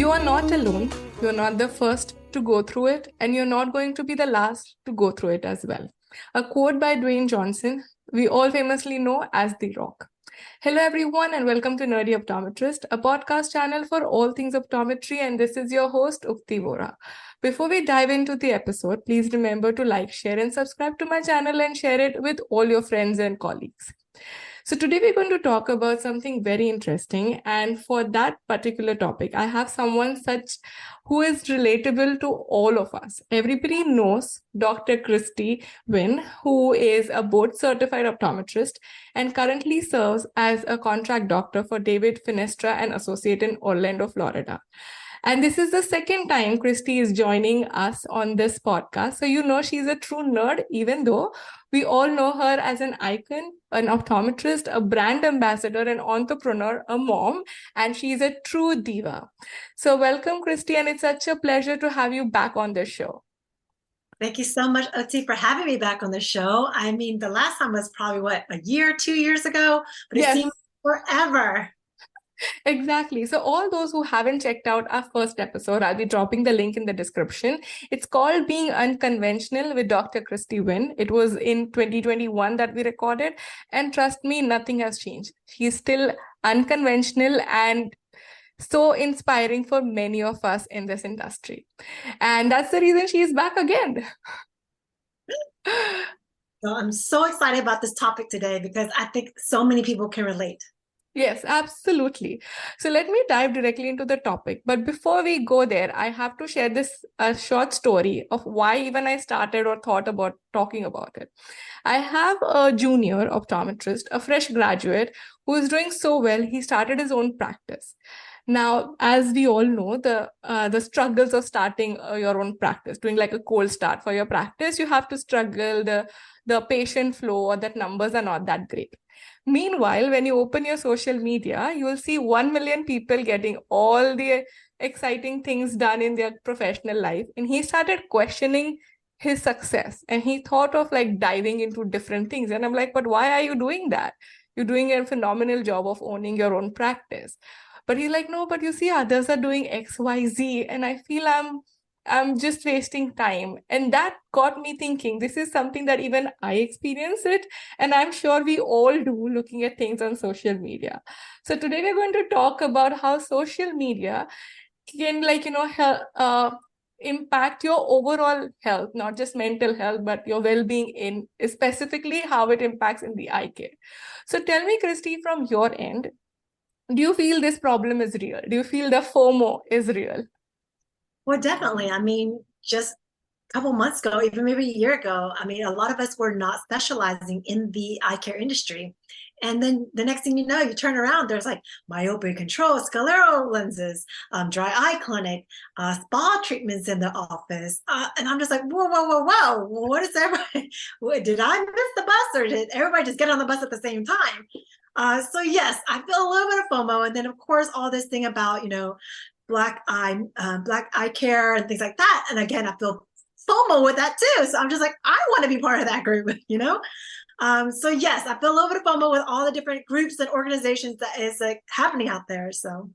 You are not alone. You're not the first to go through it, and you're not going to be the last to go through it as well. A quote by Dwanye Johnson, we all famously know as The Rock. Hello, everyone, and welcome to Nerdy Optometrist, a podcast channel for all things optometry. And this is your host, Ukti Vora. Before we dive into the episode, please remember to like, share, and subscribe to my channel and share it with all your friends and colleagues. So today we're going to talk about something very interesting, and for that particular topic, I have someone who is relatable to all of us. Everybody knows Dr. Kristie Nguyen, who is a board-certified optometrist and currently serves as a contract doctor for David Finestra and Associate in Orlando, Florida. And this is the second time Kristie is joining us on this podcast. So you know she's a true nerd, even though we all know her as an icon, an optometrist, a brand ambassador, an entrepreneur, a mom, and she's a true diva. So welcome, Kristie, and it's such a pleasure to have you back on this show. Thank you so much, Oti, for having me back on the show. I mean, the last time was probably, a year, 2 years ago? But it seems forever. Exactly. So all those who haven't checked out our first episode, I'll be dropping the link in the description. It's called Being Unconventional with Dr. Kristie Nguyen. It was in 2021 that we recorded. And trust me, nothing has changed. She's still unconventional and so inspiring for many of us in this industry. And that's the reason she's back again. So I'm so excited about this topic today because I think so many people can relate. Yes, absolutely. So let me dive directly into the topic. But before we go there, I have to share a short story of why even I started or thought about talking about it. I have a junior optometrist, a fresh graduate who is doing so well. He started his own practice. Now, as we all know, the struggles of starting your own practice, doing like a cold start for your practice, you have to struggle. The patient flow or that numbers are not that great. Meanwhile, when you open your social media, you will see 1 million people getting all the exciting things done in their professional life. And he started questioning his success and he thought of like diving into different things. And I'm like, but why are you doing that? You're doing a phenomenal job of owning your own practice. But he's like, no, but you see, others are doing X, Y, Z. And I feel I'm just wasting time. And that got me thinking, this is something that even I experience it. And I'm sure we all do looking at things on social media. So today we're going to talk about how social media can help, impact your overall health, not just mental health, but your well-being in specifically how it impacts in the eye care. So tell me, Kristie, from your end, do you feel this problem is real? Do you feel the FOMO is real? Well, definitely. I mean, just a couple months ago, even maybe a year ago, I mean, a lot of us were not specializing in the eye care industry. And then the next thing you know, you turn around, there's like myopia control, scleral lenses, dry eye clinic, spa treatments in the office. And I'm just like, whoa. What is everybody? Did I miss the bus or did everybody just get on the bus at the same time? So yes, I feel a little bit of FOMO. And then of course, all this thing about, black eye care and things like that. And again, I feel FOMO with that too. So I'm just like, I want to be part of that group, So yes, I feel a little bit of FOMO with all the different groups and organizations that is like happening out there. So.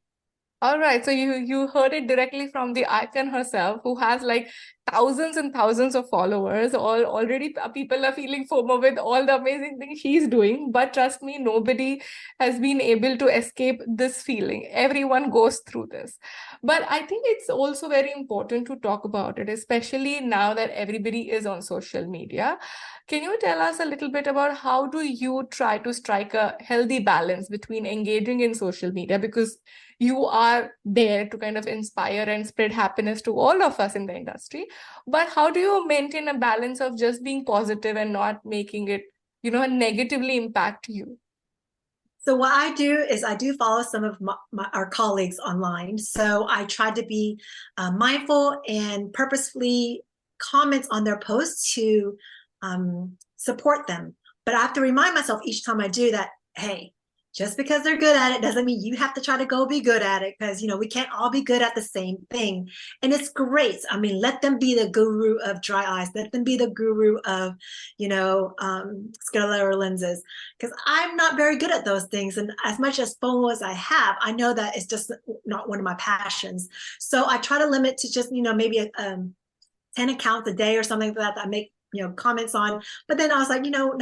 All right. So you heard it directly from the icon herself, who has like thousands and thousands of followers. Already people are feeling FOMO with all the amazing things she's doing. But trust me, nobody has been able to escape this feeling. Everyone goes through this. But I think it's also very important to talk about it, especially now that everybody is on social media. Can you tell us a little bit about how do you try to strike a healthy balance between engaging in social media? Because you are there to kind of inspire and spread happiness to all of us in the industry. But how do you maintain a balance of just being positive and not making it, negatively impact you? So what I do is I do follow some of our colleagues online. So I try to be mindful and purposefully comment on their posts to support them. But I have to remind myself each time I do that, hey, just because they're good at it doesn't mean you have to try to go be good at it, because we can't all be good at the same thing. And it's great. I mean, let them be the guru of dry eyes, let them be the guru of scleral lenses, because I'm not very good at those things. And as much as FOMO as I have, I know that it's just not one of my passions. So I try to limit to just maybe 10 accounts a day or something like that I make comments on. But then I was like, now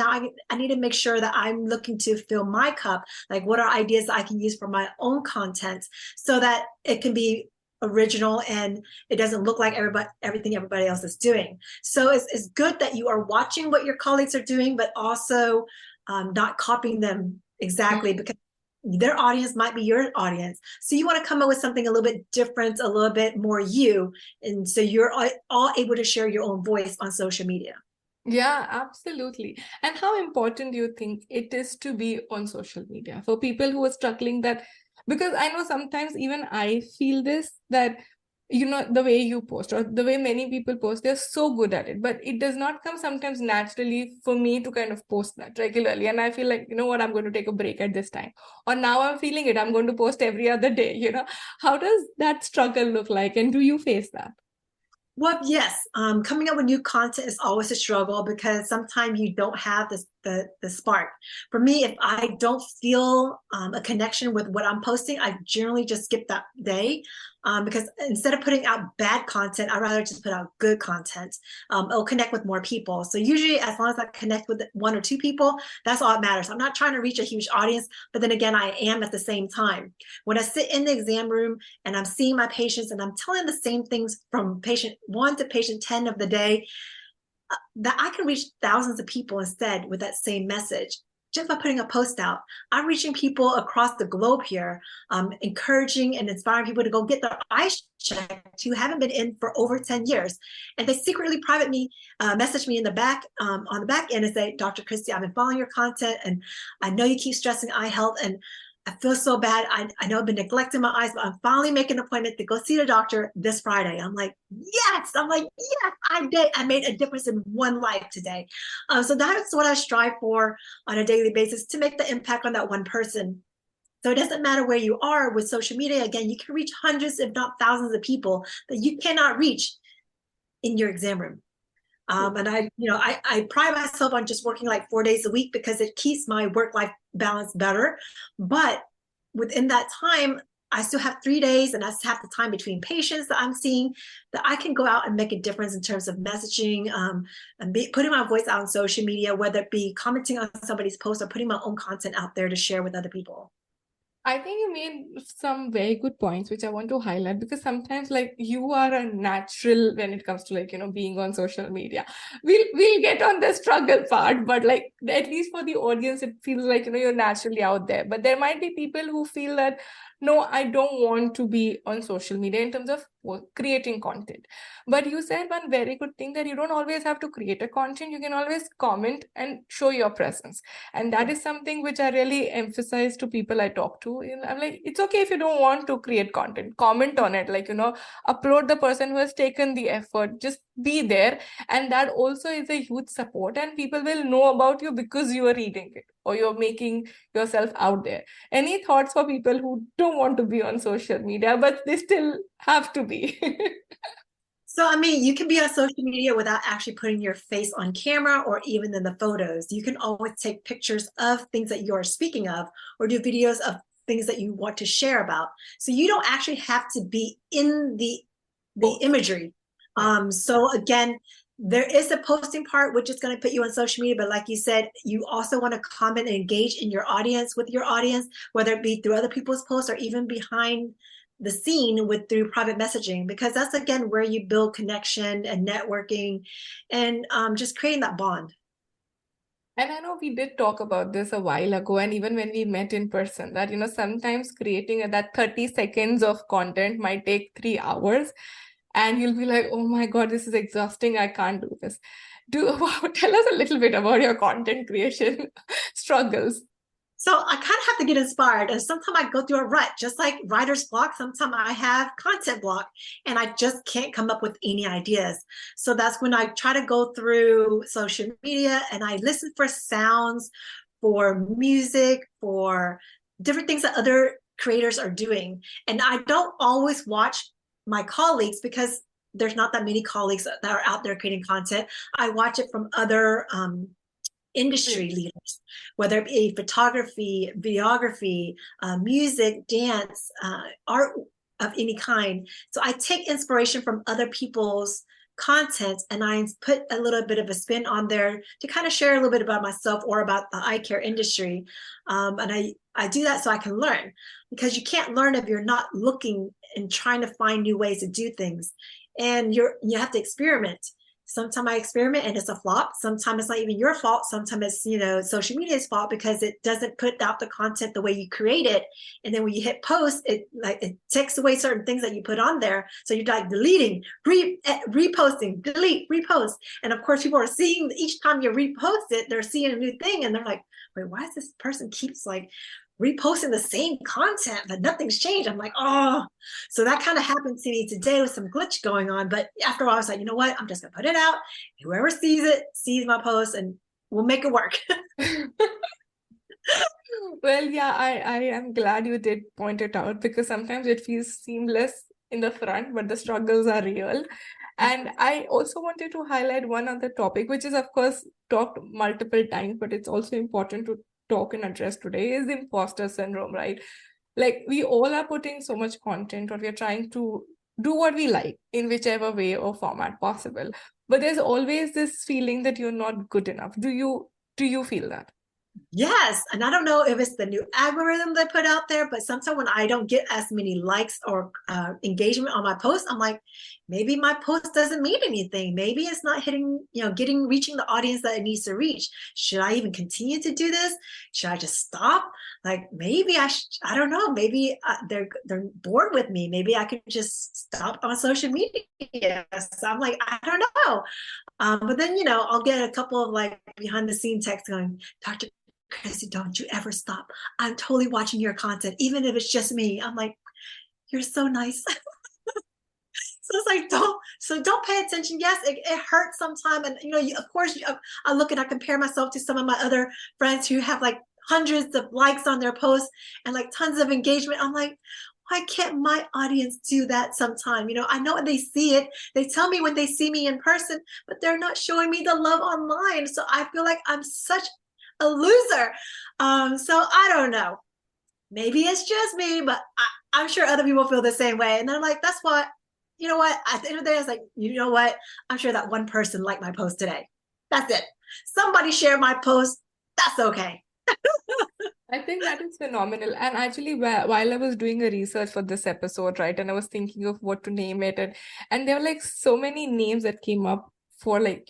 I need to make sure that I'm looking to fill my cup. Like, what are ideas that I can use for my own content so that it can be original and it doesn't look like everything everybody else is doing. So it's good that you are watching what your colleagues are doing, but also not copying them exactly, because their audience might be your audience. So you want to come up with something a little bit different, a little bit more you. And so you're all able to share your own voice on social media. Yeah, absolutely. And how important do you think it is to be on social media for people who are struggling that? Because I know sometimes even I feel this, that the way you post or the way many people post, they're so good at it, but it does not come sometimes naturally for me to kind of post that regularly. And I feel like, you know what, I'm going to take a break at this time. Or now I'm feeling it, I'm going to post every other day. How does that struggle look like? And do you face that? Well, yes. Coming up with new content is always a struggle, because sometimes you don't have the spark. For me, if I don't feel a connection with what I'm posting, I generally just skip that day, because instead of putting out bad content, I'd rather just put out good content. It'll connect with more people. So usually, as long as I connect with one or two people, that's all that matters. I'm not trying to reach a huge audience, but then again, I am at the same time. When I sit in the exam room and I'm seeing my patients and I'm telling the same things from patient 1 to patient 10 of the day, that I can reach thousands of people instead with that same message just by putting a post out. I'm reaching people across the globe here, encouraging and inspiring people to go get their eyes checked who haven't been in for over 10 years. And they secretly message me in the back, on the back end, and say, Dr. Kristie, I've been following your content and I know you keep stressing eye health, and I feel so bad. I know I've been neglecting my eyes, but I'm finally making an appointment to go see the doctor this Friday. I'm like, yes. I'm like, yes, I did. I made a difference in one life today. So that's what I strive for on a daily basis, to make the impact on that one person. So it doesn't matter where you are with social media. Again, you can reach hundreds, if not thousands of people that you cannot reach in your exam room. And I pride myself on just working like 4 days a week, because it keeps my work-life balance better. But within that time, I still have 3 days, and I still have the time between patients that I'm seeing, that I can go out and make a difference in terms of messaging, and putting my voice out on social media, whether it be commenting on somebody's post or putting my own content out there to share with other people. I think you made some very good points, which I want to highlight, because sometimes like you are a natural when it comes to being on social media. We'll get on the struggle part, but like at least for the audience, it feels like you're naturally out there. But there might be people who feel that no, I don't want to be on social media in terms of creating content. But you said one very good thing, that you don't always have to create a content. You can always comment and show your presence. And that is something which I really emphasize to people I talk to. I'm like, it's okay if you don't want to create content, comment on it, upload the person who has taken the effort, just be there. And that also is a huge support, and people will know about you because you are reading it or you're making yourself out there. Any thoughts for people who don't want to be on social media, but they still have to be? So, I mean, you can be on social media without actually putting your face on camera or even in the photos. You can always take pictures of things that you're speaking of, or do videos of things that you want to share about. So you don't actually have to be in the imagery. So again, there is a posting part, which is going to put you on social media. But like you said, you also want to comment and engage in your audience, with your audience, whether it be through other people's posts or even behind the scene through private messaging, because that's again where you build connection and networking, and just creating that bond. And I know we did talk about this a while ago, and even when we met in person, that sometimes creating that 30 seconds of content might take 3 hours, and you'll be like, oh my God, this is exhausting, I can't do this. Tell us a little bit about your content creation struggles. So I kind of have to get inspired. And sometimes I go through a rut, just like writer's block. Sometimes I have content block, and I just can't come up with any ideas. So that's when I try to go through social media and I listen for sounds, for music, for different things that other creators are doing. And I don't always watch my colleagues because there's not that many colleagues that are out there creating content. I watch it from other industry leaders, whether it be photography, videography, music, dance, art of any kind. So I take inspiration from other people's content and I put a little bit of a spin on there to kind of share a little bit about myself or about the eye care industry. And I do that so I can learn, because you can't learn if you're not looking and trying to find new ways to do things. And you have to experiment. Sometimes I experiment and it's a flop. Sometimes it's not even your fault. Sometimes it's, social media's fault because it doesn't put out the content the way you create it. And then when you hit post, it takes away certain things that you put on there. So you're like deleting, reposting, delete, repost. And of course, people are seeing each time you repost it, they're seeing a new thing. And they're like, wait, why is this person keeps like reposting the same content, but nothing's changed? I'm like, oh. So that kind of happened to me today with some glitch going on. But after a while, I was like, you know what? I'm just gonna put it out. Whoever sees it, sees my post, and we'll make it work. Well, yeah, I am glad you did point it out, because sometimes it feels seamless in the front, but the struggles are real. And I also wanted to highlight one other topic, which is, of course, talked multiple times, but it's also important to talk and address today, is the imposter syndrome, right? Like, we all are putting so much content, or we're trying to do what we like in whichever way or format possible. But there's always this feeling that you're not good enough. Do you feel that? Yes. And I don't know if it's the new algorithm they put out there, but sometimes when I don't get as many likes or engagement on my post, I'm like, maybe my post doesn't mean anything. Maybe it's not hitting, reaching the audience that it needs to reach. Should I even continue to do this? Should I just stop? Like, maybe I don't know. Maybe they're bored with me. Maybe I could just stop on social media. So I'm like, I don't know. But then, I'll get a couple of like behind the scene texts going, Dr. Kristie, don't you ever stop. I'm totally watching your content, even if it's just me. I'm like, you're so nice. So it's like, don't pay attention. Yes, it hurts sometimes. And, of course, I look and I compare myself to some of my other friends who have like hundreds of likes on their posts and like tons of engagement. I'm like, why can't my audience do that sometime? I know when they see it, they tell me when they see me in person, but they're not showing me the love online. So I feel like I'm such a loser. So I don't know. Maybe it's just me, but I'm sure other people feel the same way. And then I'm like, that's what, at the end of the day, I was like, you know what? I'm sure that one person liked my post today. That's it. Somebody shared my post. That's okay. I think that is phenomenal. And actually, while I was doing a research for this episode, right, and I was thinking of what to name it, and there were like so many names that came up for like,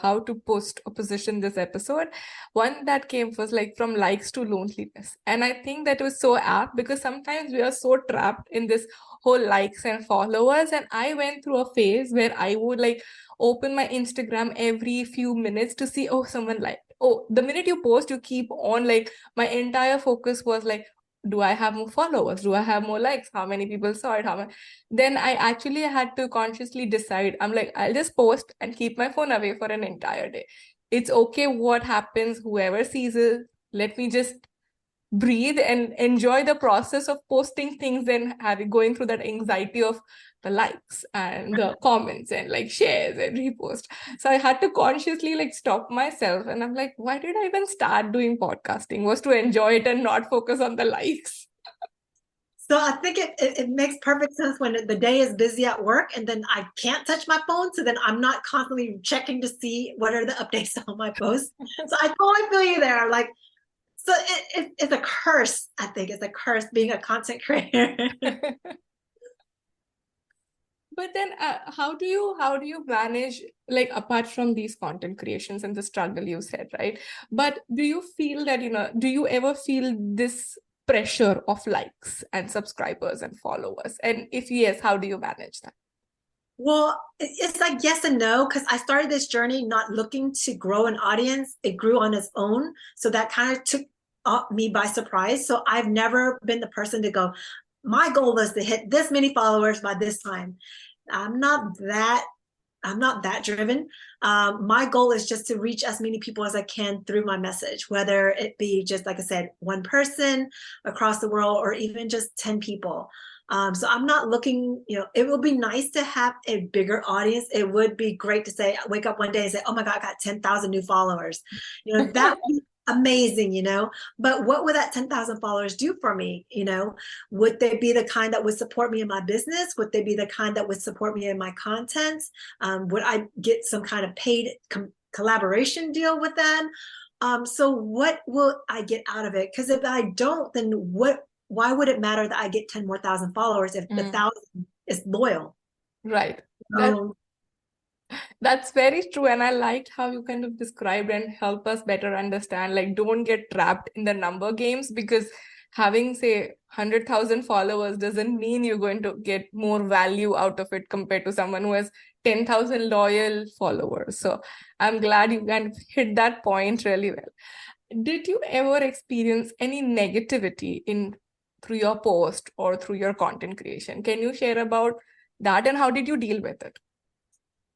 how to post or position this episode. One that came was like from likes to loneliness. And I think that was so apt, because sometimes we are so trapped in this whole likes and followers. And I went through a phase where I would like open my Instagram every few minutes to see, oh, someone liked. Oh, the minute you post, you keep on like, my entire focus was like, do I have more followers? Do I have more likes? How many people saw it? Then I actually had to consciously decide. I'm like, I'll just post and keep my phone away for an entire day. It's okay what happens, whoever sees it. Let me just breathe and enjoy the process of posting things and going through that anxiety of the likes and the comments and like shares and repost. So I had to consciously like stop myself, and I'm like, why did I even start doing podcasting? Was to enjoy it and not focus on the likes. So I think it makes perfect sense when the day is busy at work and then I can't touch my phone. So then I'm not constantly checking to see what are the updates on my posts. So I totally feel you there. Like, so it's a curse. I think it's a curse being a content creator. But then how do you manage, like, apart from these content creations and the struggle you said, right? But do you feel that, do you ever feel this pressure of likes and subscribers and followers? And if yes, how do you manage that? Well, it's like yes and no, because I started this journey not looking to grow an audience. It grew on its own. So that kind of took me by surprise. So I've never been the person to go, my goal was to hit this many followers by this time. I'm not that I'm not that driven. My goal is just to reach as many people as I can through my message, whether it be just, like I said, one person across the world or even just 10 people. So I'm not looking, it would be nice to have a bigger audience. It would be great to say, wake up one day and say, oh my God, I got 10,000 new followers. That would be amazing, but what would that 10,000 followers do for me? Would they be the kind that would support me in my business? Would they be the kind that would support me in my content? Would I get some kind of paid collaboration deal with them? So what will I get out of it? Because if I don't, then why would it matter that I get 10 more thousand followers if the 1,000 is loyal? Right. So, That's very true. And I liked how you kind of described and help us better understand, like, don't get trapped in the number games, because having, say, 100,000 followers doesn't mean you're going to get more value out of it compared to someone who has 10,000 loyal followers. So I'm glad you kind of hit that point really well. Did you ever experience any negativity through your post or through your content creation? Can you share about that and how did you deal with it?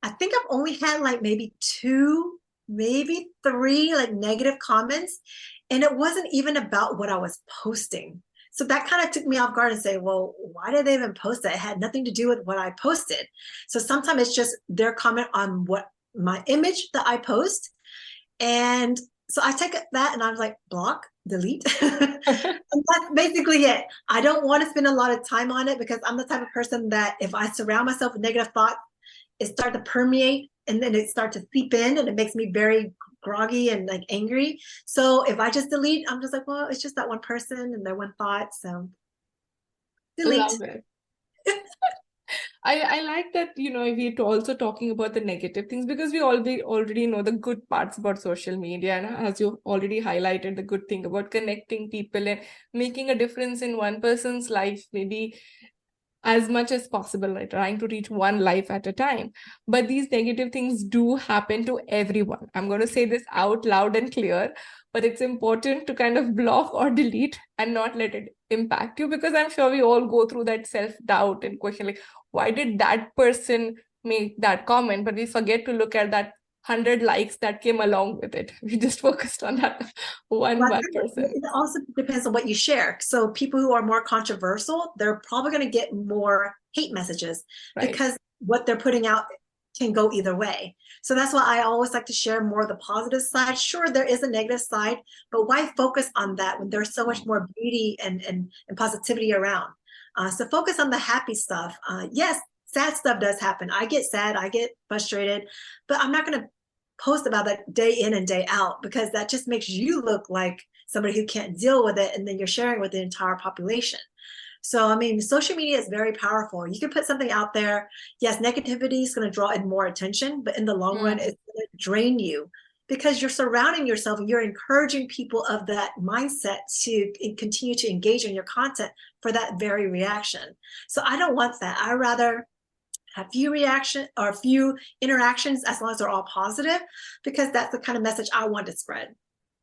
I think I've only had like maybe 2, maybe 3 like negative comments. And it wasn't even about what I was posting. So that kind of took me off guard and say, well, why did they even post that? It had nothing to do with what I posted. So sometimes it's just their comment on what my image that I post. And so I take that and I was like, block, delete. And that's basically it. I don't want to spend a lot of time on it because I'm the type of person that if I surround myself with negative thoughts, it starts to permeate and then it starts to seep in and it makes me very groggy and like angry. So if I just delete, I'm just like, well, it's just that one person and their one thought. So delete. Love it. I like that, we're also talking about the negative things because we already know the good parts about social media. And as you already highlighted, the good thing about connecting people and making a difference in one person's life, maybe as much as possible, like trying to reach one life at a time. But these negative things do happen to everyone. I'm going to say this out loud and clear, but it's important to kind of block or delete and not let it impact you, because I'm sure we all go through that self-doubt and question, like, why did that person make that comment? But we forget to look at that 100 likes that came along with it. We just focused on that one person. It also depends on what you share. So people who are more controversial, they're probably going to get more hate messages, right? Because what they're putting out can go either way. So that's why I always like to share more of the positive side. Sure, there is a negative side, but why focus on that when there's so much more beauty and positivity around? So focus on the happy stuff. Yes, sad stuff does happen. I get sad, I get frustrated, but I'm not going to post about that day in and day out because that just makes you look like somebody who can't deal with it, and then you're sharing with the entire population. So I mean, social media is very powerful. You can put something out there. Yes, negativity is going to draw in more attention, but in the long run it's going to drain you because you're surrounding yourself and you're encouraging people of that mindset to continue to engage in your content for that very reaction. So I don't want that. I rather have few reaction or few interactions as long as they're all positive, because that's the kind of message I want to spread.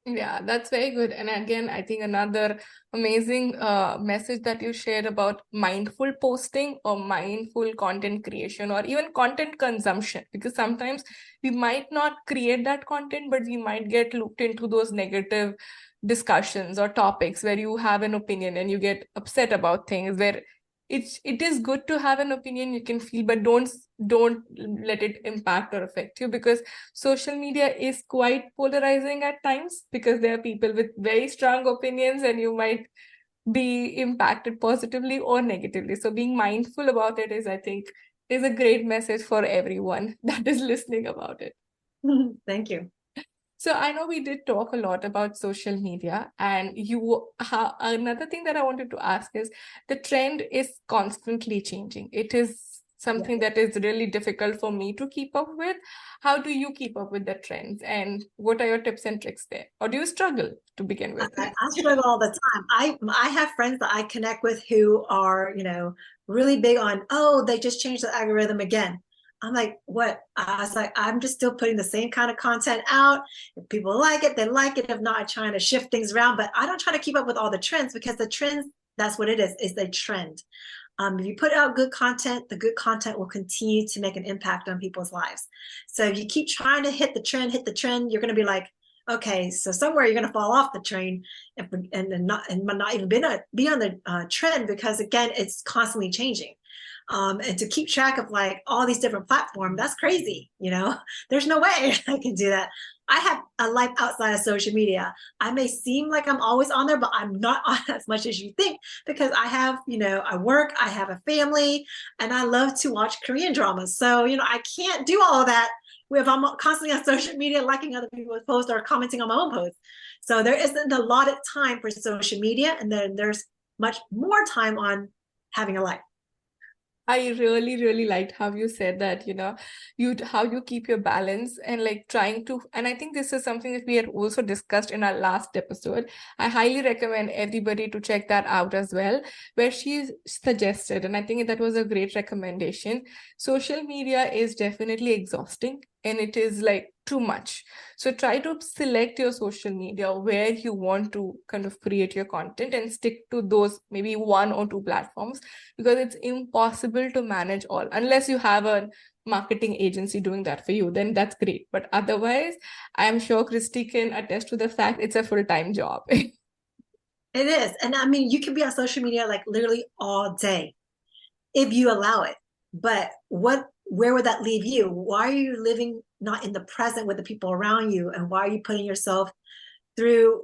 Yeah, that's very good. And again, I think another amazing message that you shared about mindful posting or mindful content creation or even content consumption, because sometimes we might not create that content, but we might get looped into those negative discussions or topics where you have an opinion and you get upset about things where it is good to have an opinion you can feel, but don't let it impact or affect you, because social media is quite polarizing at times, because there are people with very strong opinions and you might be impacted positively or negatively. So being mindful about it is, I think, is a great message for everyone that is listening about it. Thank you. So I know we did talk a lot about social media, and another thing that I wanted to ask is the trend is constantly changing. It is something that is really difficult for me to keep up with. How do you keep up with the trends, and what are your tips and tricks there? Or do you struggle to begin with? I struggle all the time. I have friends that I connect with who are, really big on, oh, they just changed the algorithm again. I'm like, what? I was like, I'm just still putting the same kind of content out. If people like it, they like it. If not, I'm trying to shift things around. But I don't try to keep up with all the trends, because the trends, that's what it is they trend. If you put out good content, the good content will continue to make an impact on people's lives. So if you keep trying to hit the trend, you're going to be like, okay, so somewhere you're going to fall off the train and not even be on the trend, because again, it's constantly changing. And to keep track of like all these different platforms, that's crazy. There's no way I can do that. I have a life outside of social media. I may seem like I'm always on there, but I'm not on as much as you think, because I have, I work, I have a family, and I love to watch Korean dramas. So, I can't do all of that if I'm constantly on social media, liking other people's posts or commenting on my own posts. So there isn't a lot of time for social media. And then there's much more time on having a life. I really, really liked how you said that, how you keep your balance and like trying to, and I think this is something that we had also discussed in our last episode. I highly recommend everybody to check that out as well, where she suggested, and I think that was a great recommendation. Social media is definitely exhausting and it is like too much. So try to select your social media where you want to kind of create your content and stick to those maybe 1 or 2 platforms, because it's impossible to manage all unless you have a marketing agency doing that for you. Then that's great. But otherwise, I'm sure Kristie can attest to the fact it's a full-time job. It is. And I mean, you can be on social media like literally all day if you allow it. But where would that leave you? Why are you living not in the present with the people around you? And why are you putting yourself through,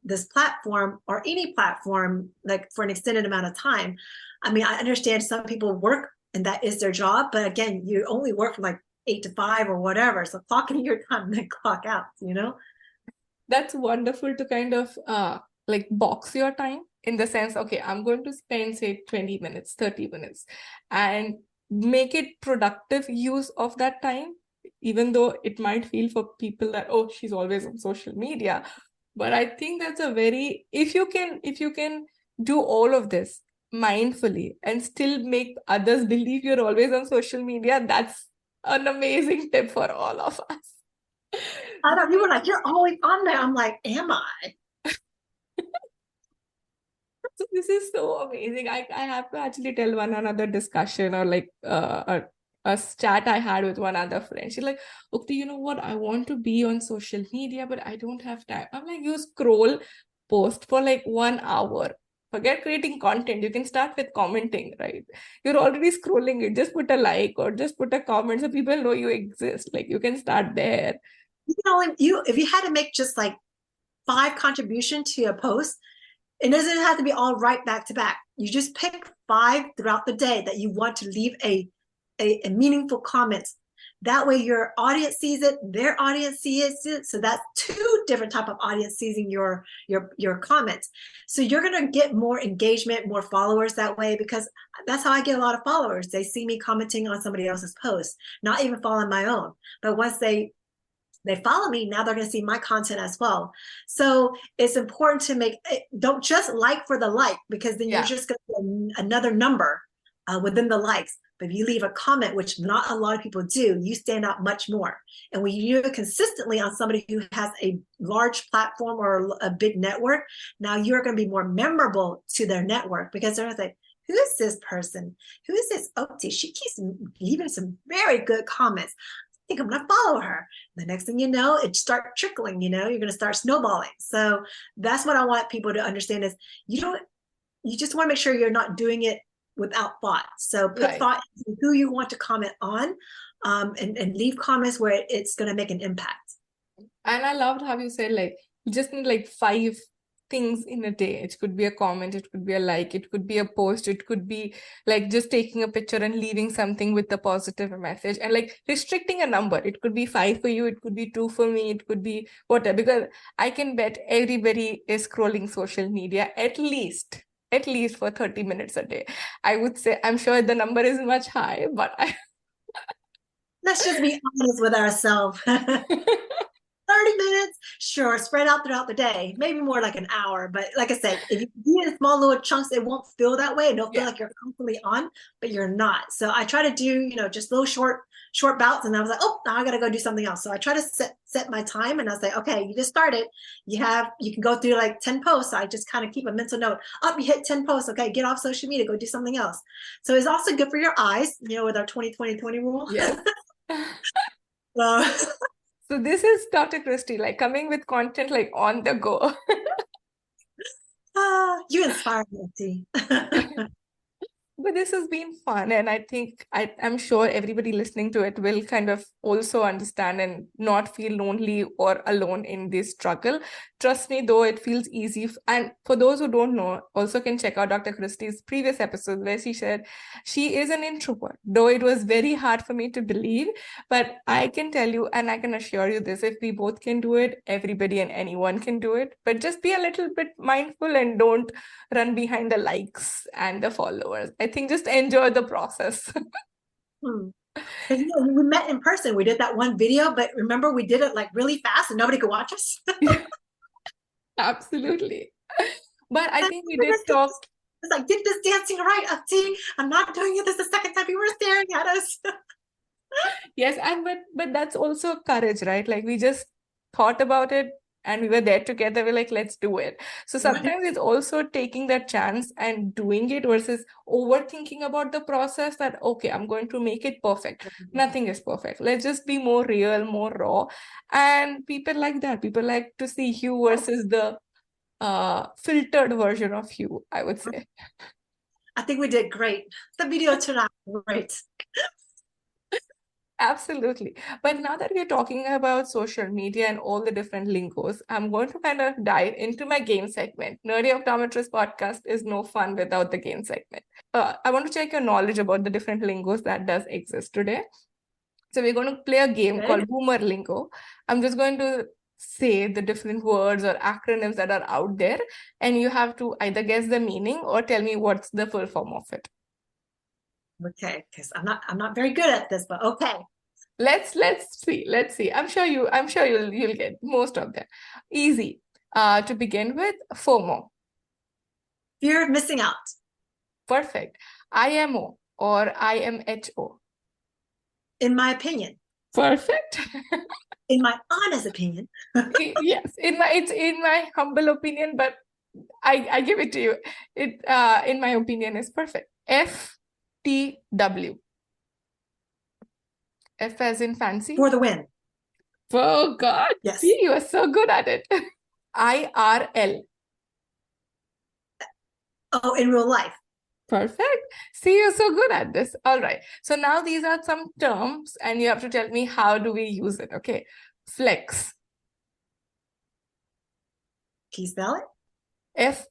this platform or any platform like for an extended amount of time? I mean, I understand some people work and that is their job, but again, you only work from like 8 to 5 or whatever. So clock in your time and then clock out, That's wonderful to kind of like box your time in the sense, okay, I'm going to spend say 20 minutes, 30 minutes, and make it productive use of that time, even though it might feel for people that, oh, she's always on social media. But I think that's if you can do all of this mindfully and still make others believe you're always on social media, that's an amazing tip for all of us. I know, you were like, you're always on there. I'm like, am I? So this is so amazing. I have to actually tell one another discussion or like a chat I had with one other friend. She's like, okay, you know what? I want to be on social media, but I don't have time. I'm like, you scroll post for like 1 hour. Forget creating content. You can start with commenting, right? You're already scrolling it. Just put a like or just put a comment so people know you exist. Like you can start there. If you had to make just like 5 contribution to a post, it doesn't have to be all right back to back. You just pick 5 throughout the day that you want to leave a meaningful comment. That way your audience sees it, their audience sees it. So that's 2 different type of audience seeing your comments. So you're going to get more engagement, more followers that way, because that's how I get a lot of followers. They see me commenting on somebody else's post, not even following my own. But once they follow me, now they're going to see my content as well. So it's important to don't just like for the like, because then you're just going to get another number within the likes. But if you leave a comment, which not a lot of people do, you stand out much more. And when you do it consistently on somebody who has a large platform or a big network, now you're going to be more memorable to their network, because they're going to say, who is this person? Who is this Opti? She keeps leaving some very good comments. I think I'm going to follow her. The next thing you know, it starts trickling, you're going to start snowballing. So that's what I want people to understand is you just want to make sure you're not doing it without thought. So put thought into who you want to comment on, and leave comments where it's going to make an impact. And I loved how you said, like, you just need like 5 things in a day. It could be a comment, it could be a like, it could be a post, it could be like just taking a picture and leaving something with a positive message, and like restricting a number. It could be 5 for you, it could be 2 for me, it could be whatever, because I can bet everybody is scrolling social media at least for 30 minutes a day. I would say, I'm sure the number is much high, but let's just be honest with ourselves. 30 minutes, sure, spread out throughout the day, maybe more like an hour. But like I said, if you do it in small little chunks, it won't feel that way. It don't feel like you're constantly on, but you're not. So I try to do, just little short short bouts, and I was like, oh, now I got to go do something else. So I try to set my time, and I was like, okay, you just started. You can go through like 10 posts. So I just kind of keep a mental note. You hit 10 posts. Okay, get off social media, go do something else. So it's also good for your eyes, with our 20-20-20 rule. Yes. So, So this is Dr. Kristie, like coming with content like on the go. you inspire me. But this has been fun, and I think I'm sure everybody listening to it will kind of also understand and not feel lonely or alone in this struggle. Trust me, though, it feels easy. And for those who don't know, also can check out Dr. Kristie's previous episode where she said she is an introvert, though it was very hard for me to believe. But I can tell you, and I can assure you this, if we both can do it, everybody and anyone can do it. But just be a little bit mindful and don't run behind the likes and the followers. I think just enjoy the process. Because we met in person. We did that one video, but remember we did it like really fast and nobody could watch us. Absolutely. But I think we did talk. It's like, get this dancing right up. See, I'm not doing it. This is the second time you were staring at us. Yes, and but that's also courage, right? Like we just thought about it and we were there together. We're like, let's do it. So sometimes it's also taking that chance and doing it versus overthinking about the process that, okay, I'm going to make it perfect. Nothing is perfect. Let's just be more real, more raw. And people like that. People like to see you versus the filtered version of you, I would say. I think we did great. The video turned out great. Absolutely. But now that we're talking about social media and all the different lingos, I'm going to kind of dive into my game segment. Nerdy Optometrist podcast is no fun without the game segment. I want to check your knowledge about the different lingos that does exist today. So we're going to play a game called Boomer Lingo. I'm just going to say the different words or acronyms that are out there, and you have to either guess the meaning or tell me what's the full form of it. Okay, because I'm not very good at this, but okay. Let's see. I'm sure you'll get most of them. Easy. To begin with, FOMO. Fear of missing out. Perfect. IMO or IMHO. In my opinion. Perfect. In my honest opinion. Yes, it's in my humble opinion, but I give it to you. It in my opinion is perfect. FTW. F as in fancy. For the win. Oh God. Yes. See, you are so good at it. IRL. Oh, in real life. Perfect. See, you're so good at this. All right. So now these are some terms and you have to tell me how do we use it. Okay. Flex. Can you spell it?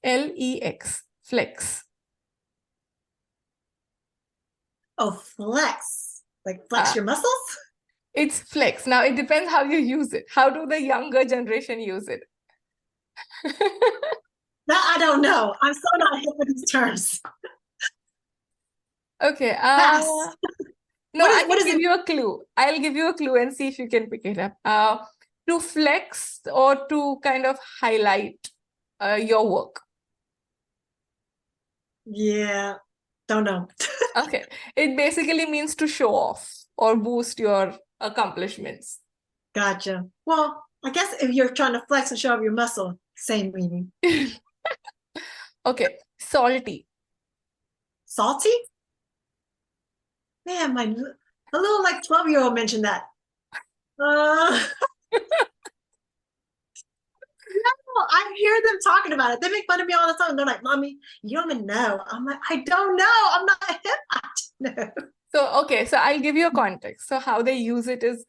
FLEX. Flex. Oh, flex. Like flex your muscles? It's flex. Now it depends how you use it. How do the younger generation use it? That I don't know. I'm so not hip with these terms. Okay. No, I can give you a clue. I'll give you a clue and see if you can pick it up. To flex or to kind of highlight your work. Yeah, don't know. Okay. It basically means to show off or boost your accomplishments. Gotcha. Well, I guess if you're trying to flex and show off your muscle, same meaning. Okay. Salty. Salty? Man, a little like 12-year-old mentioned that. No, I hear them talking about it. They make fun of me all the time. They're like, Mommy, you don't even know. I'm like, I don't know. I'm not hip. I don't know. So, okay. So I'll give you a context. So how they use it is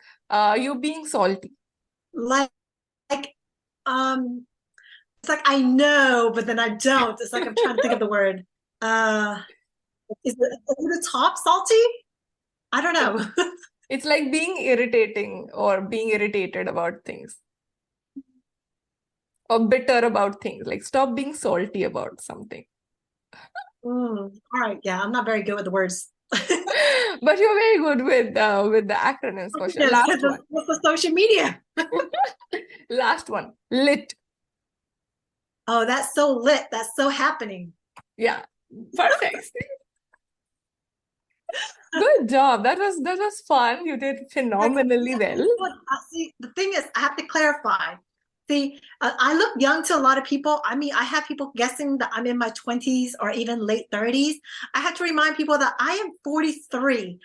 you being salty. Like, it's like I know, but then I don't. It's like I'm trying to think of the word. Is the top salty? I don't know. It's like being irritating or being irritated about things. Or bitter about things. Like stop being salty about something. All right. Yeah, I'm not very good with the words. But you're very good with the acronyms for sure. Yes, Last one. what's the social media? Last one. Lit. Oh, that's so lit. That's so happening. Yeah. Perfect. Good job. That was fun. You did phenomenally well. See, the thing is, I have to clarify. See, I look young to a lot of people. I mean, I have people guessing that I'm in my 20s or even late 30s. I have to remind people that I am 43.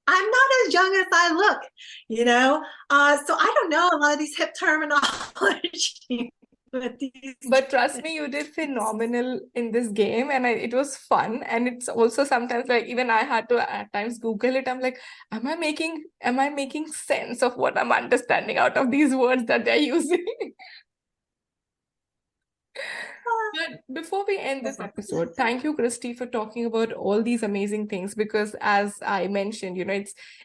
I'm not as young as I look, you know? So I don't know a lot of these hip terminology. But trust me, you did phenomenal in this game, and it was fun. And it's also sometimes like even I had to at times Google it. I'm like, am I making sense of what I'm understanding out of these words that they're using? But before we end this episode, thank you, Kristie, for talking about all these amazing things. Because as I mentioned,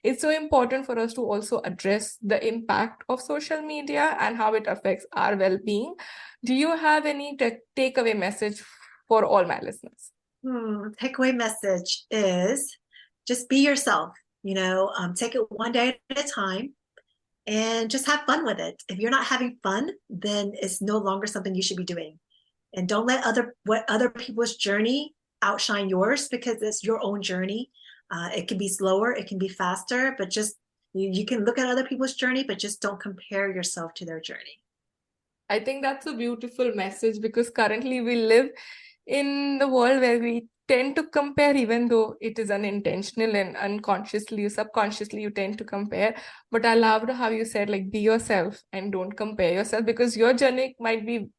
it's so important for us to also address the impact of social media and how it affects our well-being. Do you have any takeaway message for all my listeners? Takeaway message is just be yourself, take it one day at a time and just have fun with it. If you're not having fun, then it's no longer something you should be doing. And don't let other people's journey outshine yours, because it's your own journey. It can be slower, it can be faster, but just you can look at other people's journey, but just don't compare yourself to their journey. I think that's a beautiful message, because currently we live in the world where we tend to compare, even though it is unintentional and unconsciously, subconsciously, you tend to compare. But I loved how you said, like, be yourself and don't compare yourself, because your journey might be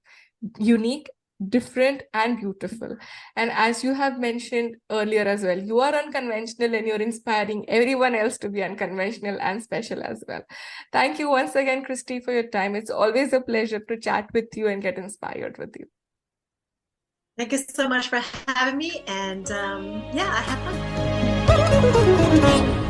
unique, different, and beautiful. And as you have mentioned earlier as well, you are unconventional and you're inspiring everyone else to be unconventional and special as well. Thank you once again, Kristie, for your time. It's always a pleasure to chat with you and get inspired with you. Thank you so much for having me. And I had fun.